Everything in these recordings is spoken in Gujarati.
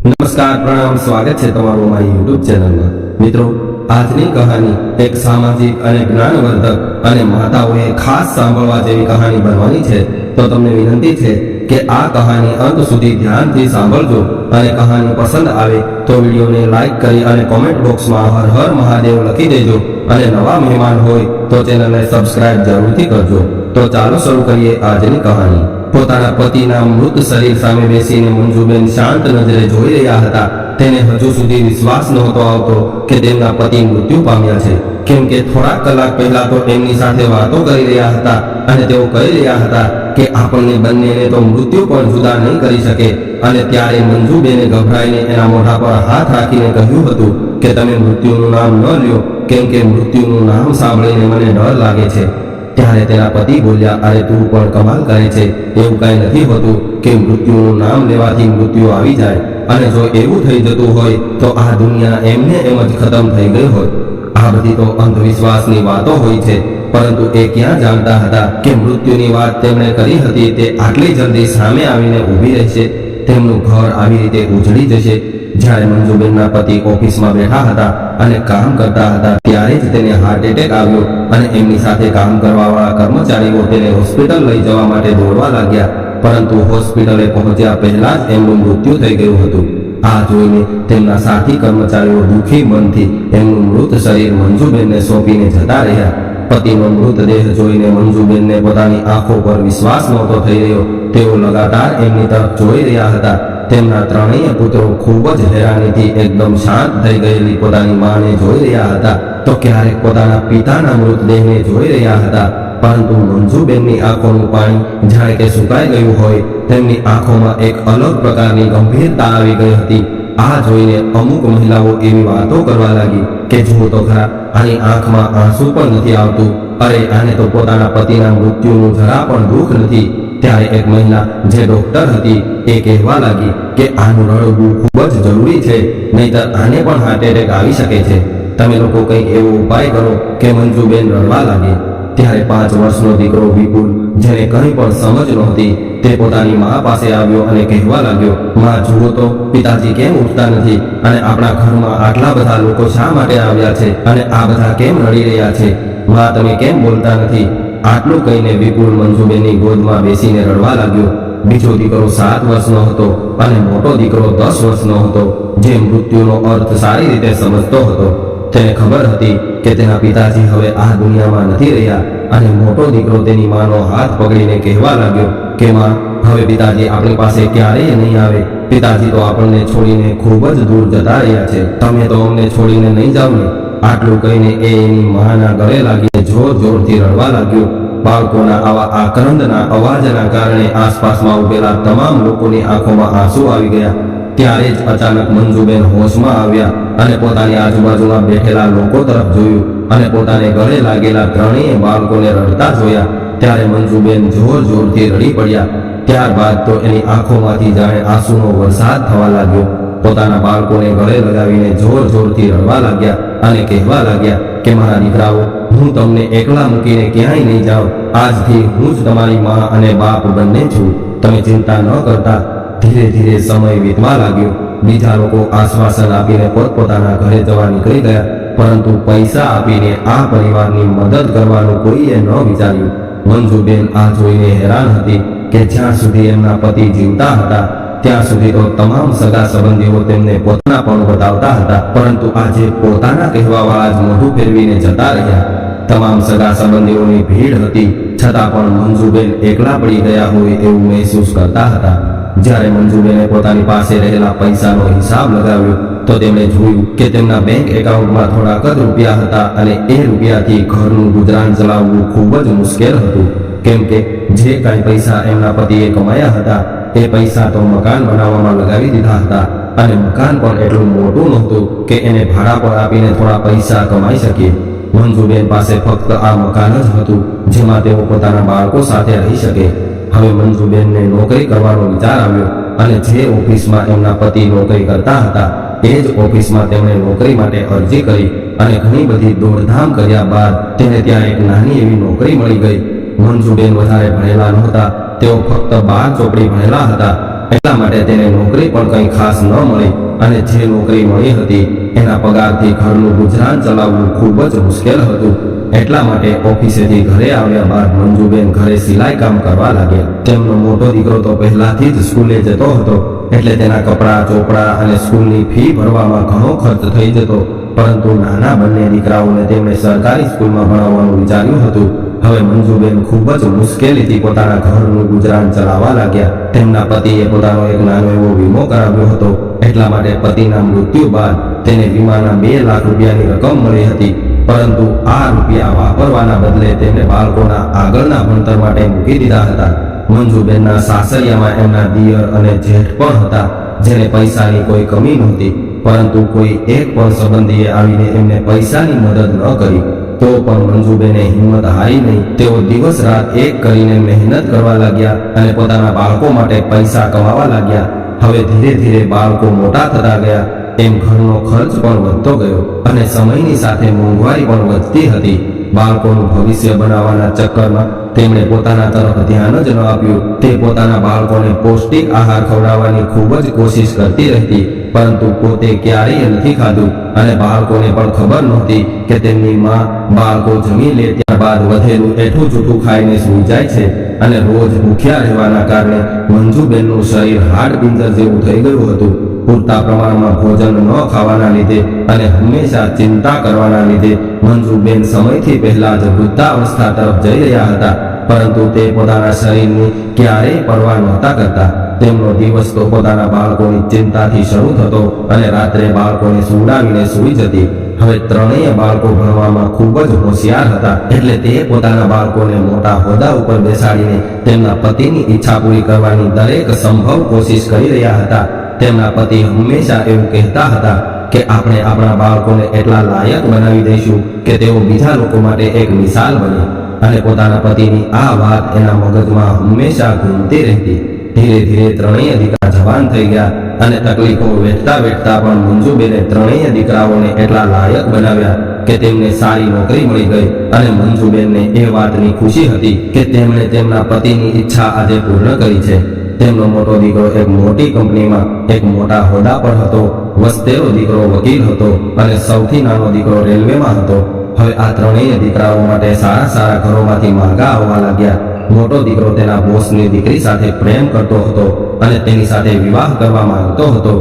નમસ્કાર, પ્રણામ, સ્વાગત છે તમારું મારી યુટ્યુબ ચેનલમાં। મિત્રો, આજની કહાની એક સામાજિક અને જ્ઞાનવર્ધક અને માતાઓએ ખાસ સાંભળવા જેવી કહાની બનવાની છે। તો તમને વિનંતી છે કે આ કહાની અંત સુધી ધ્યાનથી સાંભળજો અને કહાની પસંદ આવે તો વિડીયોને લાઈક કરી અને કોમેન્ટ બોક્સમાં હર હર મહાદેવ લખી દેજો અને નવા મહેમાન હોય તો ચેનલને સબસ્ક્રાઇબ જરૂરથી કરજો। તો ચાલો શરૂ કરીએ આજની કહાની। પોતાના પતિના મૃત શરીર સામે બેસીને મંજુબેન શાંત નજરે જોઈ રહ્યા હતા। તેને હજુ સુધી વિશ્વાસ નહોતો આવતો કે તેમના પતિ મૃત્યુ પામ્યા છે, કેમ કે થોડા કલાક પહેલા તો એમની સાથે વાતો કરી રહ્યા હતા અને તેઓ કહી રહ્યા હતા કે આપણને બંનેને તો મૃત્યુ પણ જુદા નહીં કરી શકે। અને ત્યારે મંજુબેને ગભરાઈને એના મોઢા પર હાથ રાખીને કહ્યું હતું કે તમે મૃત્યુનું નામ ન લ્યો, કેમ કે મૃત્યુનું નામ સાંભળીને મને ડર લાગે છે। ત્યારે તેના પતિ બોલ્યા, અરે તું પણ કમાલ કરે છે, એવું કઈ નથી હોતું કે મૃત્યુનું નામ લેવાથી મૃત્યુ આવી જાય, અને જો એવું થઈ જતું હોય તો આ દુનિયા એમને એમ જ ખતમ થઈ ગઈ હોત। આ બધી તો અંધવિશ્વાસની વાતો હોય છે, પરંતુ એ ક્યાં જાણતા હતા કે મૃત્યુની વાત તેમણે કરી હતી તે આટલી જલ્દી સામે આવીને ઊભી રહેશે, તેમનું ઘર આવી રીતે ઉજળી જશે। જ્યારે મંજુબેનના પતિ ઓફિસમાં બેઠા હતા અને કામ કરતા હતા ત્યારે જ તેને હાર્ટ એટેક આવ્યો અને એમની સાથે કામ કરવાવાળા કર્મચારીઓ તેને હોસ્પિટલ લઈ જવા માટે દોડવા લાગ્યા, પરંતુ હોસ્પિટલે પહોંચ્યા પહેલા જ એમનું મૃત્યુ થઈ ગયું હતું। આ જોઈને તેમના સાથી કર્મચારીઓ દુઃખી મનથી એમનું મૃત શરીર મંજુબેનને સોંપીને જતા રહ્યા। પતિનો મૃતદેહ જોઈને મંજુબેનને પોતાની આંખો પર વિશ્વાસ નહોતો થઈ રહ્યો। તેઓ લગાતાર એમની તરફ જોઈ રહ્યા હતા। તેમના ત્રણેય પુત્રો ખૂબ જ હેરાનીથી એકદમ શાંત થઈ ગયેલી પોતાની માને જોઈ રહ્યા હતા, તો ક્યારેક પોતાના પિતાના મૃતદેહને જોઈ રહ્યા હતા, પરંતુ મંજુબેનની આંખોનું પાણી જાણે કે સુકાઈ ગયું હોય। તેમની આંખોમાં એક અલગ પ્રકારની ગંભીરતા આવી ગઈ હતી। આ જોઈને અમુક મહિલાઓ એવી વાતો કરવા લાગી કે જુઓ તો ખરા, આની આંખમાં આંસુ પણ નથી આવતું, અરે આને તો પોતાના પતિના મૃત્યુનું જરા પણ દુઃખ નથી। ત્યારે એક મહિલા જે ડોક્ટર હતી એ કહેવા લાગી કે આનું રડવું ખૂબ જ જરૂરી છે, નહીતર આને પણ હાર્ટ એટેક આવી શકે છે। તમે લોકો કંઈક એવો ઉપાય કરો કે મંજુબેન રડવા લાગે। ત્યારે 5 વર્ષનો દીકરો વિપુલ, જેને કંઈ પણ સમજ નહોતી, તે પોતાની મા પાસે આવ્યો અને કહેવા લાગ્યો, માં જુઓ તો પિતાજી કેમ ઉઠતા નથી, અને આપણા ઘરમાં આટલા બધા લોકો શા માટે આવ્યા છે, અને આ બધા કેમ રડી રહ્યા છે? માં તમે કેમ બોલતા નથી? આટલું કહીને વિપુલ મંજુબેનની ગોદમાં બેસીને રડવા લાગ્યો। બીજો દીકરો 7 વર્ષનો હતો અને મોટો દીકરો 10 વર્ષનો હતો, જે મૃત્યુનો અર્થ સારી રીતે સમજતો હતો। તેને ખબર હતી કે તેના પિતાજી હવે આ દુનિયામાં નથી રહ્યા, અને મોટો દીકરો તેની માનો હાથ પકડીને કહેવા લાગ્યો કે માં, હવે પિતાજી આપણી પાસે ક્યારેય નહીં આવે। પિતાજી તો આપણને છોડીને ખૂબ જ દૂર જતા રહ્યા છે, તમે તો અમને છોડીને નહીં જાવ ને। આટલું કહીને એ એની માના ગળે લાગીને જોર જોરથી રડવા લાગ્યો। બાળકોના આવા આક્રંદના અવાજના કારણે આસપાસમાં ઉભેલા તમામ લોકોની આંખોમાં આંસુ આવી ગયા। ત્યારે જ અચાનક મંજુબેન હોશમાં આવ્યા અને પોતાની આજુબાજુમાં બેઠેલા લોકો તરફ જોયું અને પોતાને ગળે લાગેલા ત્રણેય બાળકોને રડતા જોયા। ત્યારે મંજુબેન જોર જોરથી રડી પડ્યા। ત્યારબાદ તો એની આંખોમાંથી જાણે આંસુનો વરસાદ થવા લાગ્યો। પોતાના બાળકોને ગળે લગાવીને જોર જોરથી રડવા લાગ્યા અને કહેવા લાગ્યા કે મારા દીકરાઓ, હું તમને એકલા મૂકીને ક્યાંય નહીં જાઉં। આજથી હું જ તમારી મા અને બાપ બંને છું, તમે ચિંતા ન કરતા। ધીરે ધીરે સમય વીતવા લાગ્યો। બીજા લોકો આશ્વાસન આપીને પોતપોતાના ઘરે જવા નીકળી ગયા, પરંતુ પૈસા આપીને આ પરિવારની મદદ કરવાનું કોઈએ ન વિચાર્યું। મંજુબેન આ જોઈને હેરાન હતી કે જ્યાં સુધી એમના પતિ જીવતા હતા ત્યાં સુધી તો તમામ સગા સંબંધીઓ તેમને પોતાના પણ બતાવતા હતા, પરંતુ આજે પોતાના કહેવાવાળા જ મોઢું ફેરવીને જતા રહ્યા। તમામ સગા સંબંધીઓની ભીડ હતી, છતાં પણ મંજુબેન એકલા પડી ગયા હોય એવું મહેસૂસ કરતા હતા। જ્યારે મંજુબેને પોતાની પાસે રહેલા પૈસાનો હિસાબ લગાવ્યો તો તેમણે જોયું કે તેમના બેંક એકાઉન્ટમાં થોડાક જ રૂપિયા હતા, અને એ રૂપિયાથી ઘરનું ગુજરાન ચલાવવું ખૂબ જ મુશ્કેલ હતું, કેમ કે જે કાંઈ પૈસા એમના પતિએ કમાયા હતા એ પૈસા તો મકાન બનાવવામાં લગાવી દીધા હતા, અને મકાન પણ એટલું મોટું નહોતું કે એને ભાડા પર આપીને થોડા પૈસા કમાઈ શકીએ। મંજુબેન પાસે ફક્ત આ મકાન જ હતું જેમાં તેઓ પોતાના બાળકો સાથે રહી શકે। હવે મંજુબેનને નોકરી કરવાનો વિચાર આવ્યો, અને જે ઓફિસમાં એમના પતિ નોકરી કરતા હતા એ જ ઓફિસમાં તેમણે નોકરી માટે અરજી કરી, અને ઘણી બધી દોડધામ કર્યા બાદ તેને ત્યાં એક નાની એવી નોકરી મળી ગઈ। મંજુબેન વધારે ભણેલા નહોતા, તેઓ ફક્ત 12 ચોપડી ભણેલા હતા। એટલા માટે તેને નોકરી પણ કંઈ ખાસ ન મળી અને જે નોકરી મળી હતી એના પગારથી ઘરનું ગુજરાન ચલાવવું ખૂબ જ મુશ્કેલ હતું. એટલા માટે ઓફિસેથી ઘરે આવ્યા બાદ મંજુબેન ઘરે સિલાઈ કામ કરવા લાગ્યા. તેમનો મોટો દીકરો તો પહેલાથી જ સ્કૂલે જતો હતો, એટલે તેના કપડાં, ચોપડા અને સ્કૂલની ફી ભરવામાં ઘણો ખર્ચ થઈ જતો. પરંતુ નાના બંને દીકરાઓને તેમણે સરકારી સ્કૂલમાં ભણાવવાનું વિચાર્યું હતું. હવે મંજુબેન ખૂબ જ મુશ્કેલીથી પોતાના ઘરનું ગુજરાન ચલાવવા લાગ્યા. તેમના પતિએ પોતાનો એક નાનો એવો વીમો કરાવ્યો હતો. એટલા માટે પતિના મૃત્યુ બાદ તેને વીમાના 2 લાખ રૂપિયાની રકમ મળી હતી. પરંતુ આ રૂપિયા વાપરવાના બદલે તેમને બાળકોના આગળના ભણતર માટે મૂકી દીધા હતા. મંજુબેનના સાસરિયામાં એમના દિયર અને જેઠ પણ હતા, જેને પૈસાની કોઈ કમી નહોતી. પરંતુ કોઈ એક પણ સંબંધીએ આવીને એમને પૈસાની મદદ ન કરી. તો પણ મંજુબેને હિંમત હારી નહીં. તેઓ દિવસ રાત એક કરીને મહેનત કરવા લાગ્યા અને પોતાના બાળકો માટે પૈસા કમાવા લાગ્યા. હવે ધીરે ધીરે બાળકો મોટા થતા ગયા, એમ ઘરનો ખર્ચ પણ વધતો ગયો અને સમયની સાથે મોંઘવારી પણ વધતી હતી. બાળકોનું ભવિષ્ય બનાવવાના ચક્કરમાં તેમણે પોતાના તરફ ધ્યાન જ ન આપ્યું. તે પોતાના બાળકોને પૌષ્ટિક આહાર ખવડાવવાની ખૂબ જ કોશિશ કરતી રહેતી, પરંતુ પોતે ક્યારેય નથી ખાધું અને બાળકોને પણ ખબર નહોતી કે તેમની માં બાળકો જમી લે ત્યારબાદ વધેલું એઠું જૂઠું ખાઈને સૂઈ જાય છે. અને રોજ ભૂખ્યા રહેવાના કારણે મંજુબેનનું શરીર હાડ પિંજર જેવું થઈ ગયું હતું. પૂરતા પ્રમાણમાં ભોજન ન ખાવાના લીધે અને હંમેશા ચિંતા કરવાના લીધે મંજુબેન સમયથી પહેલા જ વૃદ્ધાવસ્થા તરફ જઈ રહ્યા હતા. પરંતુ તે પોતાના શરીરની ક્યારેય પરવા નહોતા કરતા. તેમનો દિવસ તો પોતાના બાળકોની ચિંતાથી શરૂ થતો અને રાત્રે બાળકોને સુવડાવીને સૂઈ જતી. હવે ત્રણેય બાળકો ભણવામાં ખૂબ જ હોશિયાર હતા, એટલે તે પોતાના બાળકોને મોટા હોદ્દા ઉપર બેસાડીને તેમના પતિની ઈચ્છા પૂરી કરવાની દરેક સંભવ કોશિશ કરી રહ્યા હતા. તેમના પતિ હંમેશા એવું કહેતા હતા કે આપણે આપણા બાળકોને એટલા લાયક બનાવી દઈશું કે તેઓ બીજા લોકો માટે એક મિસાલ બને. અને પોતાના પતિની આ વાત એના મગજમાં હંમેશા ઘૂમતી રહેતી. ધીરે ધીરે ત્રણેય દીકરા જવાન થઈ ગયા અને તકલીફો વેઠતા વેઠતા પણ મંજુબેને ત્રણેય દીકરાઓને એટલા લાયક બનાવ્યા કે તેમને સારી નોકરી મળી ગઈ. અને મંજુબેનને એ વાતની ખુશી હતી કે તેમણે તેમના પતિની ઈચ્છા આજે પૂર્ણ કરી છે. તેમનો મોટો દીકરો એક મોટી કંપનીમાં એક મોટા હોદ્દા પર હતો. વસ્તેલો દીકરો વકીલ હતો અને સૌથી નાનો દીકરો રેલવેમાં હતો. હવે આ ત્રણેય દીકરાઓ માટે સારા સારા ઘરોમાંથી માગા આવવા લાગ્યા. મોટો દીકરો તેના બોસની દીકરી સાથે પ્રેમ કરતો હતો અને તેની સાથે વિવાહ કરવા માંગતો હતો.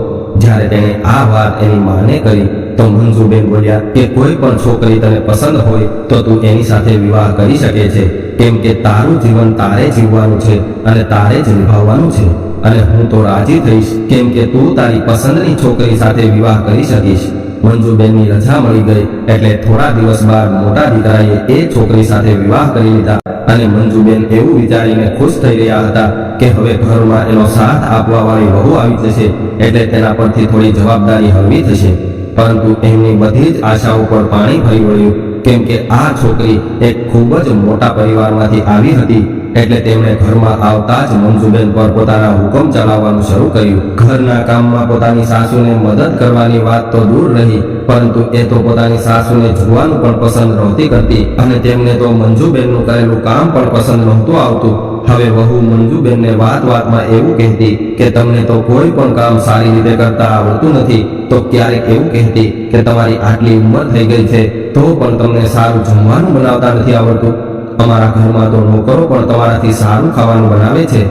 જ્યારે તેણે આ વાત એની માને કરી તો મંજુબેન બોલ્યા કે કોઈ પણ છોકરી તને પસંદ હોય તો તું એની સાથે વિવાહ કરી શકે છે, કેમ કે તારું જીવન તારે જીવવાનું છે અને તારે જ નિભાવવાનું છે. અને હું તો રાજી થઈશ, કેમ કે તું તારી પસંદની છોકરી સાથે વિવાહ કરી શકીશ. મંજુબેનની રજા મળી ગઈ એટલે થોડા દિવસ બાદ મોટા દીકરાએ એ છોકરી સાથે વિવાહ કરી લીધા. અને મંજુબેન એવું વિચારીને ખુશ થઈ રહ્યા હતા કે હવે ઘરમાં એનો સાથ આપવા વાળી વહુ આવી જશે, એટલે તેના પરથી થોડી જવાબદારી હળવી થશે. પરંતુ એમની બધી જ આશાઓ પર પાણી ફરી વળ્યું, કેમ કે આ છોકરી એક ખૂબ જ મોટા પરિવારમાંથી આવી હતી. એટલે તેમણે ઘરમાં આવતા જ મંજુબેન પર પોતાના હુકમ ચલાવવાનું શરૂ કર્યું. ઘરના કામમાં પોતાની સાસુને મદદ કરવાની વાત તો દૂર રહી, પરંતુ એ તો પોતાની સાસુને જોવાનું પણ પસંદ નહોતી કરતી અને તેમને તો મંજુબેનનું કરેલું કામ પણ પસંદ નહોતું આવતું. હવે વહુ મંજુબેનને વાત વાતમાં એવું કહેતી કે તમને તો કોઈ પણ કામ સારી રીતે કરતા આવડતું નથી. તો ક્યારેક એવું કહેતી કે તમારી આટલી ઉંમર થઈ ગઈ છે તો પણ તમને સારું જમવાનું બનાવતા નથી આવડતું. અમારા ઘરમાં તો નોકરો પણ તમારાથી સારું ખાવાનું બનાવે છે.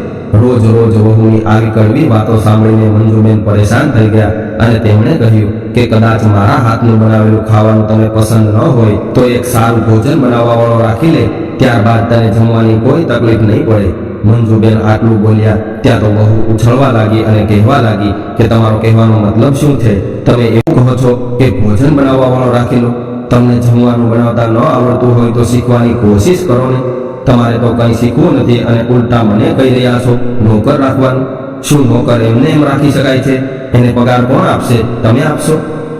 રોજ રોજ વહુની આવી કડવી વાતો સાંભળીને મંજુબેન પરેશાન થઈ ગયા અને તેમણે કહ્યું કે કદાચ મારા હાથનું બનાવેલું ખાવાનું તમે પસંદ ન હોય તો એક સારું ભોજન બનાવવા વાળો રાખી લે, ત્યારબાદ તને જમવાની કોઈ તકલીફ નહીં પડે. મંજુબેન આટલું બોલ્યા ત્યાં તો વહુ ઉછળવા લાગી અને કહેવા લાગી કે તમારો કહેવાનો મતલબ શું છે? તમે એવું કહો છો કે ભોજન બનાવવા વાળો રાખી લો? તમને જમવાનું બનાવતા ન આવડતું હોય તો શીખવાની કોશિશ કરો ને. તમારે તો કંઈ શીખવું નથી અને ઉલટા મને કહી રહ્યા છો નોકર રાખવાનું. શું નોકર એમને એમ રાખી શકાય છે? એને પગાર કોણ આપશે? તમે આપશો?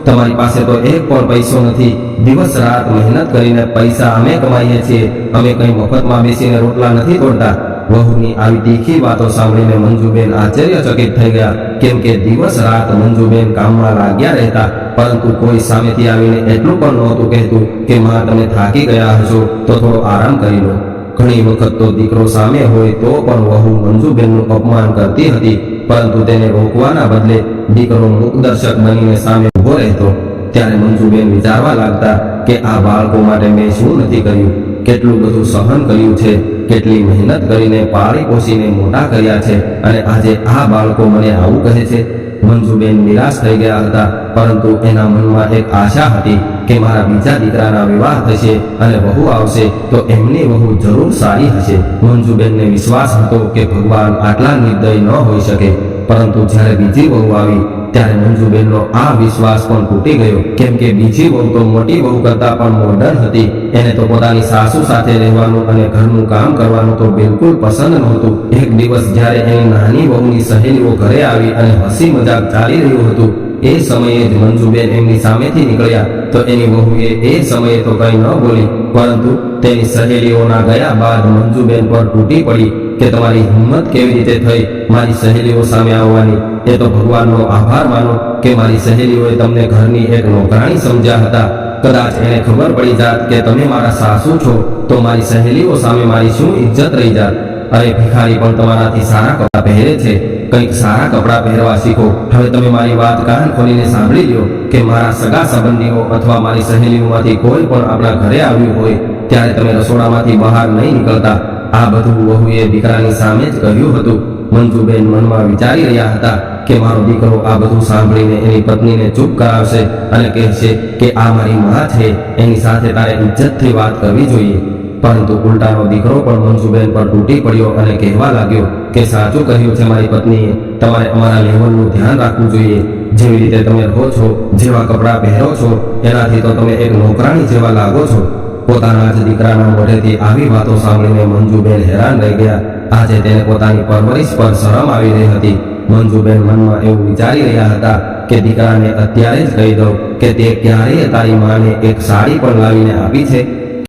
તમારી પાસે તો એક પણ પૈસો નથી. દિવસ રાત મહેનત કરીને પૈસા અમે કમાઈએ છીએ, અમે કંઈ મફતમાં બેસીને રોટલા નથી તોડતા. વહુની આવી તીખી વાતો સાંભળીને મંજુબેન આશ્ચર્યચકિત થઈ ગયા, કેમ કે દિવસ રાત મંજુબેન કામમાં લાગ્યા રહેતા, પરંતુ કોઈ સામેથી આવીને એટલું પણ નહોતું કહેતું કે માં તમે થાકી ગયા હશો તો થોડો આરામ કરી લો. ઘણી વખત તો દીકરો સામે હોય તો પણ વહુ મંજુબેનનું અપમાન કરતી હતી પરંતુ તેને રોકવાના બદલે દીકરો મૂકદર્શક બનીને સામે ઉભો રહેતો. ત્યારે મંજુબેન વિચારવા લાગતા કે આ બાળકો માટે મેં શું નથી કર્યું, કેટલું બધું સહન કર્યું છે, કેટલી મહેનત કરીને પાળી પોષીને મોટા કર્યા છે, અને આજે આ બાળકો મને આવું કહે છે. મંજુબેન નિરાશ થઈ ગયા હતા, પરંતુ એના મનમાં એક આશા હતી કે મારા બીજા દીકરાના વિવાહ થશે અને વહુ આવશે તો એમની વહુ જરૂર સારી હશે. મંજુબેનને વિશ્વાસ હતો કે ભગવાન આટલા નિર્દય ન હોઈ શકે, પરંતુ જ્યારે બીજી વહુ આવી ત્યારે મંજુબેનનો આ વિશ્વાસ પણ તૂટી ગયો, કેમ કે બીજી વહુ તો મોટી વહુ કરતા પણ મોડર્ન હતી. એને તો પોતાની સાસુ સાથે રહેવાનું અને ઘરનું કામ કરવાનું તો બિલકુલ પસંદ નહોતું. એક દિવસ જ્યારે એની નાની વહુની સહેલીઓ ઘરે આવી અને હસી મજાક ચાલી રહ્યું હતું, એ સમયે જ મંજુબેન એમની સામેથી નીકળ્યા તો એની વહુએ એ સમયે તો કંઈ ન બોલી, પરંતુ તેની સહેલીઓના ગયા બાદ મંજુબેન પર તૂટી પડી કે તમારી હિંમત કેવી રીતે થઈ મારી સહેલીઓ સામે આવવાની. એ તો ભગવાનનો આભાર માનો કે મારી સહેલીઓએ તમને ઘરની એક નોકરાણી સમજ્યા હતા. કદાચ એને ખબર પડી જાત કે તમે મારા સાસુ છો તો મારી સહેલીઓ સામે મારી શું ઇજ્જત રહી જાત. અરે ભિખારી પણ તમારાથી સારા કપડાં પહેરે છે, કંઈક સારા કપડાં પહેરવા શીખો. હવે તમે મારી વાત કાન ખોલીને સાંભળી લ્યો કે મારા સગા સંબંધીઓ અથવા મારી સહેલીઓમાંથી કોઈ પણ આપણા ઘરે આવ્યું હોય ત્યારે તમે રસોડામાંથી બહાર નહીં નીકળતા. આ બધું વહુએ દીકરાની સામે જ કહ્યું હતું. મંજુબેન મનમાં વિચારી રહ્યા હતા કે મારો દીકરો આ બધું સાંભળીને એની પત્નીને ચૂપ કરાવશે અને કહેશે કે આ મારી માં છે, એની સાથે તારે ઇજ્જતથી વાત કરવી જોઈએ. પરંતુ ઉલટાનો દીકરો પણ મંજુબેન પર તૂટી પડ્યો અને કહેવા લાગ્યો કે સાચું કહ્યું છે મારી પત્નીએ, તમારે અમારા લેવલનું ધ્યાન રાખવું જોઈએ. જેવી રીતે તમે રહો છો, જેવા કપડાં પહેરો છો, એનાથી તો તમે એક નોકરાણી જેવા લાગો છો. પોતાના જ દીકરાના મોઢેથી આવી વાતો સાંભળીને મંજુબેન હેરાન રહી ગયા. આજે તેને પોતાની પરવરિશ પર શરમ આવી રહી હતી. મંજુબેન મનમાં એવું વિચારી રહ્યા હતા કે દીકરાને અત્યારે જ કહી દઉં કે તે ક્યારેય તારી માને એક સાડી પણ લાવીને આપી છે,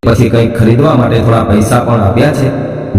પછી કંઈક ખરીદવા માટે થોડા પૈસા પણ આપ્યા છે.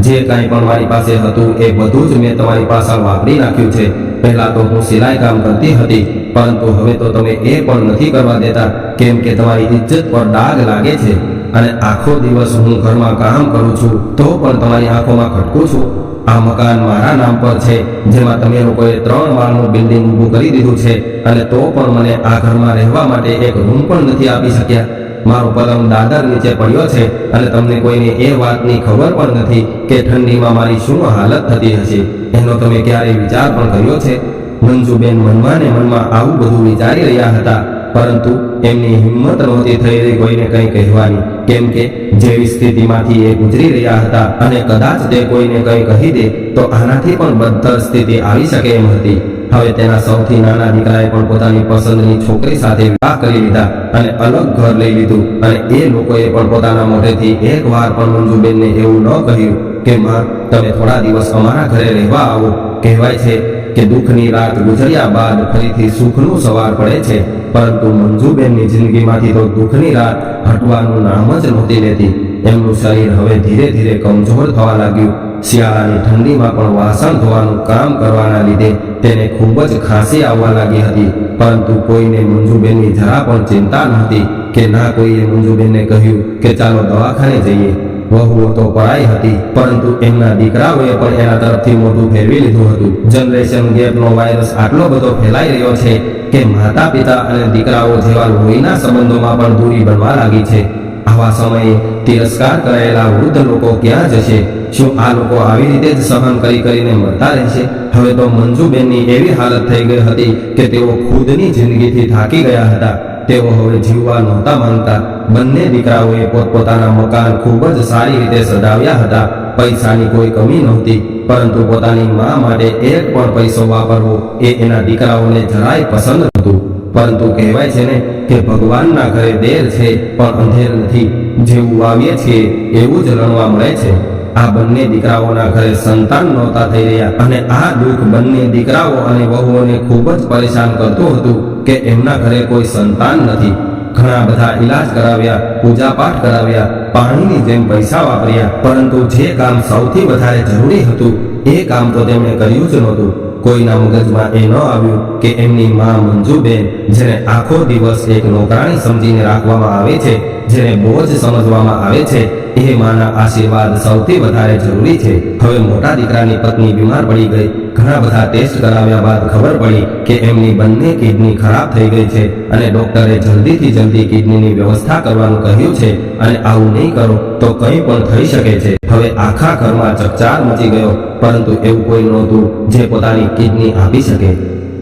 જે કાંઈ પણ મારી પાસે હતું એ બધું જ મેં તમારી પાછળ વાપરી નાખ્યું છે. પહેલા તો હું સિલાઈ કામ કરતી હતી, પરંતુ હવે તો તમે એ પણ નથી કરવા દેતા, કેમ કે તમારી ઇજ્જત પર ડાઘ લાગે છે. અને આખો દિવસ હું ઘરમાં કામ કરું છું તો પણ તમારી આંખોમાં ખટકું છું. આ મકાન મારા નામ પર છે, જેમાં તમે લોકોએ 3 માળનું બિલ્ડિંગ ઊભું કરી દીધું છે, અને તો પણ મને આ ઘરમાં રહેવા માટે એક રૂમ પણ નથી આપી શક્યા. મારો પલંગ દાદર નીચે પડ્યો છે અને તમને કોઈને એ વાતની ખબર પણ નથી કે ઠંડીમાં મારી શું હાલત થતી હશે. એનો તમે ક્યારેય વિચાર પણ કર્યો છે? મંજુબેન મનમાં ને મનમાં આવું બધું વિચારી રહ્યા હતા, પરંતુ એમની હિંમત નહોતી થઈ રહી કોઈને કંઈ કહેવાની, કેમ કે જેવી સ્થિતિમાંથી એ ગુજરી રહ્યા હતા અને કદાચ તે કોઈને કંઈ કહી દે તો આનાથી પણ બદતર સ્થિતિ આવી શકે એમ હતી. હવે તેના સૌથી નાના દીકરાએ પણ પોતાની પસંદની છોકરી સાથે વિવાહ કરી લીધા અને અલગ ઘર લઈ લીધું, અને એ લોકોએ પણ પોતાના મોઢેથી એક વાર પણ મંજુબેનને એવું ન કહ્યું કે માં તમે થોડા દિવસ અમારા ઘરે રહેવા આવો. કહેવાય છે કે દુઃખની રાત ગુજર્યા બાદ ફરીથી સુખનું સવાર પડે છે, પરંતુ મંજુબેનની જિંદગીમાંથી તો દુઃખની રાત હટવાનું નામ જ નહોતી લેતી. એમનું શરીર હવે ધીરે ધીરે કમજોર થવા લાગ્યું. શિયાળાની ઠંડીમાં પણ વાસણ ધોવાનું કામ કરવાના લીધે તેને ખૂબ જ ખાંસી આવવા લાગી હતી, પરંતુ કોઈને મંજુબેનની જરા પણ ચિંતા નહોતી કે ના કોઈએ મંજુબેનને કહ્યું કે ચાલો દવાખાને જઈએ. વહુઓ તો પરાઈ હતી, પરંતુ એમના દીકરાઓએ પણ એના તરફથી મોઢું ફેરવી લીધું હતું. જનરેશન ગેપનો વાયરસ આટલો બધો ફેલાઈ રહ્યો છે કે માતા પિતા અને દીકરાઓ જેવા લોહીના સંબંધોમાં પણ દૂરી બનવા લાગી છે. આવા સમયે તિરસ્કાર કરાયેલા વૃદ્ધ લોકો ક્યાં જશે? શું આ લોકો આવી રીતે જ સહન કરીને મરતા રહેશે? હવે તો મંજુબેનની એવી હાલત થઈ ગઈ હતી કે તેઓ ખુદની જિંદગીથી થાકી ગયા હતા. તેઓ હવે જીવવા નહોતા માંગતા. બંને દીકરાઓએ પોતપોતાના મકાન ખૂબ જ સારી રીતે સજાવ્યા હતા. પૈસાની કોઈ કમી નહોતી, પરંતુ પોતાની મા માટે એક પણ પૈસો વાપરવો એ એના દીકરાઓને જરાય પસંદ નહોતું. પરંતુ કહેવાય છે ને કે ભગવાનના ઘરે દેર છે પણ અંધેર નથી. જેવું વાવીએ છીએ એવું જ રણવા મળે છે. આ બંને દીકરાઓના ઘરે સંતાન નહોતા થઈ રહ્યા, અને આ દુઃખ બંને દીકરાઓ અને વહુઓને ખૂબ જ પરેશાન કરતું હતું કે એમના ઘરે કોઈ સંતાન નથી. ઘણા બધા ઈલાજ કરાવ્યા, પૂજા પાઠ કરાવ્યા, પાણીની જેમ પૈસા વાપર્યા, પરંતુ જે કામ સૌથી વધારે જરૂરી હતું એ કામ તો તેમણે કર્યું જ નહોતું. કોઈના મગજમાં એ ન આવ્યું કે એમની મા મંજુબેન, જેને આખો દિવસ એક નોકરાણી સમજીને રાખવામાં આવે છે, જેને બોજ સમજવામાં આવે છે, એ માના આશીર્વાદ સૌથી વધારે જરૂરી છે. હવે મોટા દીકરાની પત્ની બીમાર પડી ગઈ. ઘણા બધા ટેસ્ટ કરાવ્યા બાદ ખબર પડી કે એમની બંને કિડની ખરાબ થઈ ગઈ છે અને ડોક્ટરે જલ્દીથી જલ્દી કિડનીની વ્યવસ્થા કરવાનું કહ્યું છે અને આવું નહીં કરો તો કંઈ પણ થઈ શકે છે. હવે આખા ઘરમાં ચકચાર મચી ગયો, પરંતુ એવું કોઈ નહોતું જે પોતાની કિડની આપી શકે.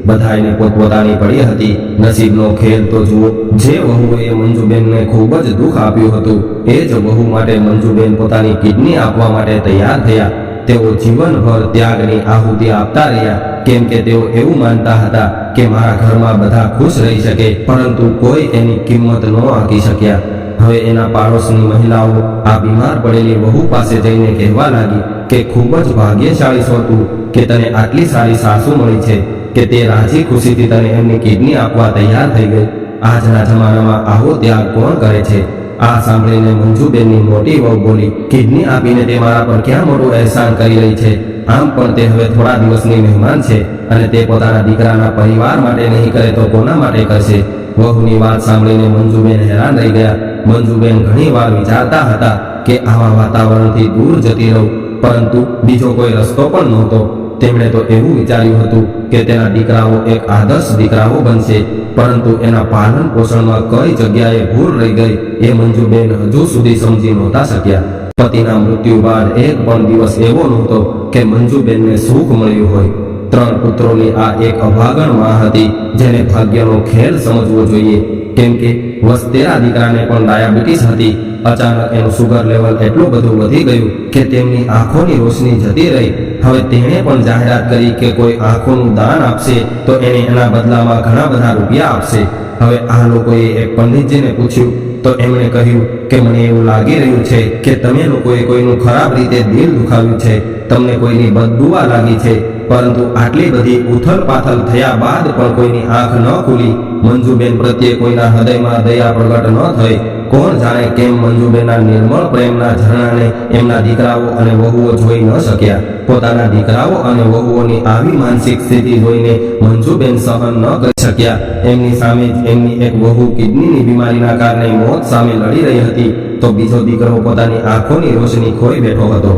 બધાને પોતપોતાની પડી હતી. નસીબનો ખેલ તો જુઓ. જે વહુએ મંજુબેનને ખૂબ જ દુઃખ આપ્યું હતું એ જ વહુ માટે મંજુબેન પોતાની કિડની આપવા માટે તૈયાર થયા. તેઓ જીવનભર ત્યાગની આહુતિ આપતા રહ્યા, કેમ કે તેઓ એવું માનતા હતા કે મારા ઘરમાં બધા ખુશ રહી શકે, પરંતુ કોઈ એની કિંમત ન આંકી શક્યા. હવે એના પાડોશની મહિલાઓ આ બીમાર પડેલી વહુ પાસે જઈને કહેવા લાગી કે ખૂબ જ ભાગ્યશાળી છો તું કે તને આટલી સારી સાસુ મળી છે કે તે રાજી ખુશીથી તને એમની કિડની આપવા તૈયાર થઈ ગઈ. આજના જમાનામાં આવો ત્યાગ કોણ કરે છે? આ સાંભળીને મંજુબેનની મોટી વહુ બોલી, કિડની આપીને તે મારા પર ક્યાં મોટું અહેસાન કરી રહી છે? આમ પણ તે હવે થોડા દિવસની મહેમાન છે અને તે પોતાના દીકરાના પરિવાર માટે નહીં કરે તો કોના માટે કરશે? વહુની વાત સાંભળીને મંજુબેન હેરાન રહી ગયા. મંજુબેન ઘણી વાર વિચારતા હતા કે આવા વાતાવરણથી દૂર જતી રહું, પરંતુ બીજો કોઈ રસ્તો પણ નહોતો. તેમણે તો એવું વિચાર્યું હતું કે તેના દીકરાઓ એક આદર્શ દીકરાઓ બનશે, પરંતુ એના પાલન પોષણમાં કઈ જગ્યાએ ભૂલ રહી ગઈ એ મંજુબેન હજુ સુધી સમજી નહોતા શક્યા. પતિના મૃત્યુ બાદ એક પણ દિવસ એવો નહોતો કે મંજુબેનને સુખ મળ્યું હોય. 3 પુત્રોની આ એક અભાગણ માં હતી જેને ભાગ્યનો ખેલ સમજવો જોઈએ, કેમ કે વસ્તેરા દીકરાને પણ ડાયાબિટીસ હતી. અચાનક એનું સુગર લેવલ એટલું બધું વધી ગયું કે તેમની આંખોની રોશની જતી રહી. હવે તેણે પણ જાહેરાત કરી કે કોઈ આંખોનું દાન આપશે તો એને એના બદલામાં ઘણા બધા રૂપિયા આપશે. હવે આ લોકોએ એક પંડિતજીને પૂછ્યું તો એમણે કહ્યું કે મને એવું લાગી રહ્યું છે કે તમે લોકોએ કોઈનું ખરાબ રીતે દિલ દુખાવ્યું છે, તમને કોઈની બદદુઆ લાગી છે. પરંતુ આટલી બધી ઉથલ પાથલ થયા બાદ પણ કોઈની આંખ ન ખુલી. મંજુબેન પ્રત્યે કોઈના હૃદયમાં દયા પ્રગટ ન થઈ. કોણ જાણે કેમ મંજુબેનના નિર્મળ પ્રેમના ઝરણાને એમના દીકરાઓ અને વહુઓ જોઈ ન શક્યા. પોતાના દીકરાઓ અને વહુઓની આવી માનસિક સ્થિતિ જોઈને મંજુબેન સહન ન કરી શક્યા. એમની સામે જ એમની એક વહુ કિડનીની બીમારીના કારણે મોત સામે લડી રહી હતી, તો બીજો દીકરો પોતાની આંખોની રોશની ખોઈ બેઠો હતો.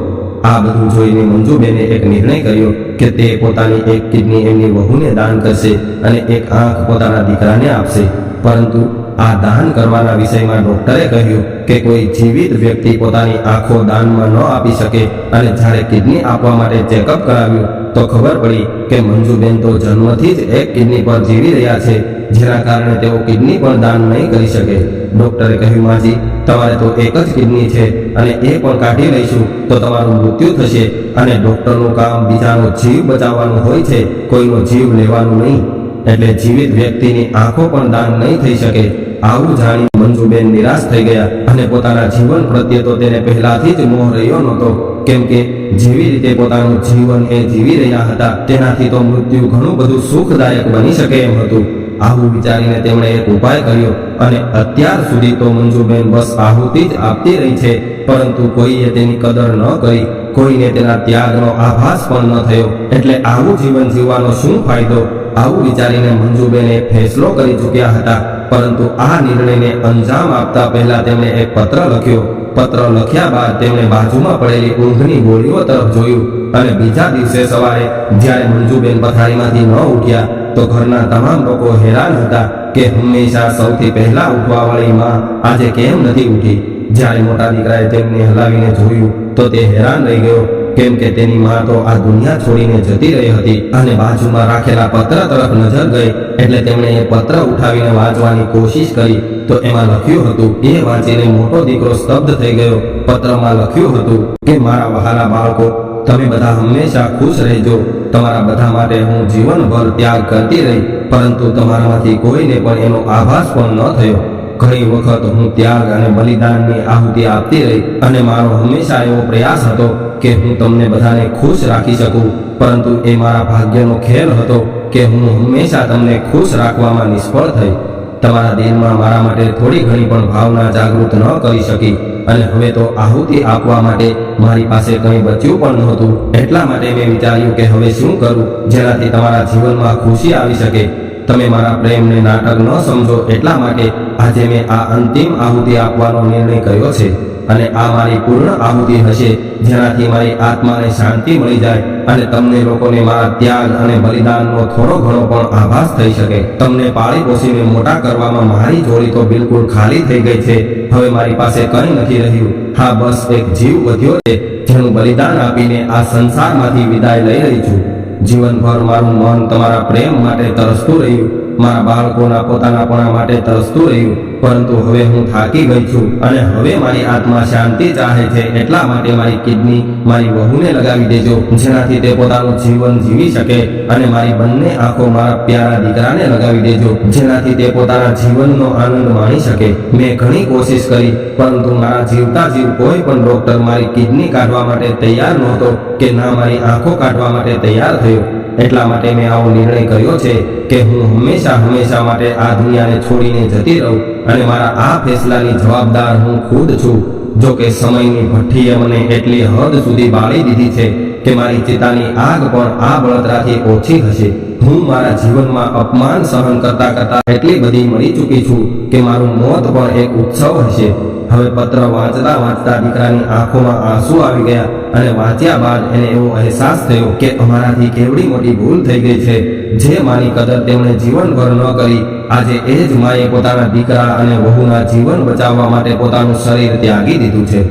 આ બધું જોઈને મંજુબેને એક નિર્ણય કર્યો કે તે પોતાની એક કિડની એમની વહુને દાન કરશે અને એક આંખ પોતાના દીકરાને આપશે. પરંતુ આ દાન કરવાના વિષયમાં ડોક્ટરે કહ્યું કે કોઈ જીવિત વ્યક્તિ પોતાની આંખો દાનમાં ન આપી શકે. અને જ્યારે કિડની આપવા માટે ચેકઅપ કરાવ્યું તો ખબર પડી કે મંજુબેન તો જન્મથી જ એક કિડની પર જીવી રહ્યા છે, જેના કારણે તેઓ કિડની પણ દાન નહીં કરી શકે. ડોક્ટરે કહ્યું, માજી, તમારે તો એક જ કિડની છે અને એ પણ કાઢી લઈશું તો તમારું મૃત્યુ થશે. અને ડોક્ટરનું કામ બીજાનો જીવ બચાવવાનું હોય છે, કોઈનો જીવ લેવાનું નહીં. એટલે જીવિત વ્યક્તિની આંખો પણ દાન નહીં થઈ શકે. આવું જાણી મંજુબેન નિરાશ થઈ ગયા અને પોતાના જીવન પ્રત્યે તો તેને પહેલાથી જ મોહ રહ્યો નહોતો, કેમ કે જેવી રીતે પોતાનું જીવન એ જીવી રહ્યા હતા તેનાથી તો મૃત્યુ ઘણું બધું સુખદાયક બની શકે એમ હતું. આવું વિચારીને તેમણે એક ઉપાય કર્યો અને અત્યાર સુધી તો મંજુબેન બસ આહુતિ જ આપતી રહી છે, પરંતુ કોઈએ તેની કદર ન કરી, કોઈને તેના ત્યાગનો આભાસ પણ ન થયો. એટલે આવું જીવન જીવવાનો શું ફાયદો? આવું વિચારીને મંજુબેને ફેસલો કરી ચૂક્યા હતા. પરંતુ આ નિર્ણયને અંજામ આપતા પહેલા તેમણે એક પત્ર લખ્યો. પત્ર લખ્યા બાદ તેમણે બાજુમાં પડેલી ઊંઘની ગોળીઓ તરફ જોયું અને બીજા દિવસે સવારે જ્યારે મંજુબેન પથારીમાંથી ન ઉઠ્યા તો ઘરના તમામ લોકો હેરાન હતા કે હંમેશા સૌથી પહેલા ઉઠવાવાળી માં આજે કેમ નથી ઉઠી. જ્યારે મોટા દીકરાએ તેમને હલાવીને જોયું તો તે હેરાન રહી ગયો, કેમ કે તેની માં તો આ દુનિયા છોડીને જતી રહી હતી. અને બાજુમાં રાખેલા પત્ર તરફ નજર ગઈ એટલે તેમણે એ પત્ર ઉઠાવીને વાંચવાની કોશિશ કરી તો એમાં લખ્યું હતું. એ વાંચીને મોટો દીકરો સ્તબ્ધ થઈ ગયો. પત્રમાં લખ્યું હતું કે મારા વહાલા બાળકો, તમે બધા હંમેશા ખુશ રહેજો. તમારા બધા માટે હું જીવનભર ત્યાગ કરતી રહી, પરંતુ તમારામાંથી કોઈને પણ એનો આભાસ પણ ન થયો. ઘણી વખત હું ત્યાગ અને બલિદાનની આહુતિ આપતી રહી અને મારો હંમેશા એવો પ્રયાસ હતો કે હું તમને બધાને ખુશ રાખી શકું, પરંતુ એ મારા ભાગ્યનો ખેલ હતો કે હું હંમેશા તમને ખુશ રાખવામાં નિષ્ફળ થઈ. તમારા દિલમાં મારા માટે થોડી ઘણી પણ ભાવના જાગૃત ન કરી શકી અને હવે તો આહુતિ આપવા માટે મારી પાસે કંઈ બચ્યું પણ નહોતું. એટલા માટે મેં વિચાર્યું કે હવે શું કરું જેનાથી તમારા જીવનમાં ખુશી આવી શકે. તમે મારા પ્રેમને નાટક ન સમજો, એટલા માટે આજે મેં આ અંતિમ આહુતિ આપવાનો નિર્ણય કર્યો છે. અને આ મારી પૂર્ણ આહુતિ હશે, જેનાથી મારી આત્માને શાંતિ મળી જાય અને તમને લોકોને મારા ત્યાગ અને બલિદાનનો થોડો ઘણો પણ આભાસ થઈ શકે. તમને પાળી પોષીને મોટા કરવામાં મારી જોડી તો બિલકુલ ખાલી થઈ ગઈ છે. હવે મારી પાસે કંઈ નથી રહ્યું. હા, બસ એક જીવ વધ્યો છે, જેનું બલિદાન આપીને આ સંસારમાંથી વિદાય લઈ રહી છું. જીવનભર મારું મન તમારા પ્રેમ માટે તરસતું રહ્યું, મારા બાળકોના પોતાનાપણા માટે તરસતું રહ્યું, પરંતુ હવે હું થાકી ગઈ છું અને હવે મારી આત્મા શાંતિ ચાહે છે. એટલા માટે મારી કિડની મારી વહુને લગાવી દેજો, જેનાથી તે પોતાનું જીવન જીવી શકે, અને મારી બંને આંખો મારા પ્યારા દીકરાને લગાવી દેજો, જેનાથી તે પોતાના જીવનનો આનંદ માણી શકે. મેં ઘણી કોશિશ કરી, પરંતુ મારા જીવતા જીવ કોઈ પણ ડોક્ટર મારી કિડની કાઢવા માટે તૈયાર નહોતો કે ના મારી આંખો કાઢવા માટે તૈયાર થયો. એટલા માટે મેં આવો નિર્ણય કર્યો છે કે હું હંમેશા માટે આ દુનિયાને છોડીને જતી રહું, અને મારા આ ફેસલાની જવાબદાર હું ખુદ છું. જો કે સમયની ભઠ્ઠીએ મને એટલી હદ સુધી બાળી દીધી છે કે મારી ચિતાની આગ પણ આ બળતરાથી ઓછી હશે. હું મારા જીવનમાં અપમાન સહન કરતા એટલી બધી મરી ચૂકી છું કે મારું મોત પણ એક ઉત્સવ હશે. હવે પત્ર વાંચતા દીકરાની આંખોમાં આંસુ આવી ગયા, અને વાંચ્યા બાદ એને એવો અહેસાસ થયો કે અમારાથી કેવડી મોટી ભૂલ થઈ ગઈ છે. જે માની કદર તેમણે જીવનભર ન કરી, આજે એ જ માએ પોતાના દીકરા અને વહુના જીવન બચાવવા માટે પોતાનું શરીર ત્યાગી દીધું છે.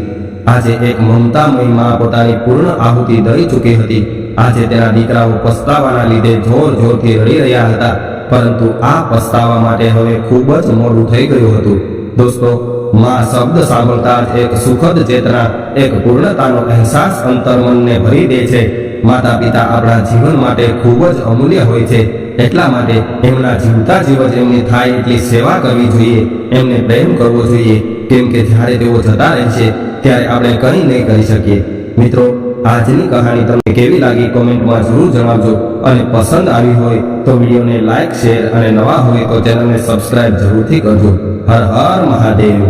આજે એક મમતામય માં પોતાની પૂર્ણ આહુતિ દઈ ચૂકી હતી. આજે તેના દીકરાઓ પસ્તાવાના લીધે જોરથી રડી રહ્યા હતા, પરંતુ આ પસ્તાવા માટે હવે ખૂબ જ મોડું થઈ ગયું હતું. દોસ્તો, માં શબ્દ સાંભળતા જ એક સુખદ ચેતના, એક પૂર્ણતાનો અહેસાસ અંતર્મનને ભરી દે છે. માતા પિતા આપણા જીવન માટે ખૂબ જ અમૂલ્ય હોય છે. એટલા માટે એમના જીવતા જીવ જ એમની થાય એટલી સેવા કરવી જોઈએ, એમને પ્રેમ કરવો જોઈએ, કેમ કે જ્યારે તેઓ જતા રહેશે ત્યારે આપણે કંઈ નહીં કરી શકીએ. મિત્રો, આજની કહાની તમને કેવી લાગી કોમેન્ટમાં જરૂર જણાવજો, અને પસંદ આવી હોય તો વિડીયોને લાઈક, શેર અને નવા હોય તો ચેનલને સબસ્ક્રાઇબ જરૂરથી કરજો. હર હર મહાદેવ.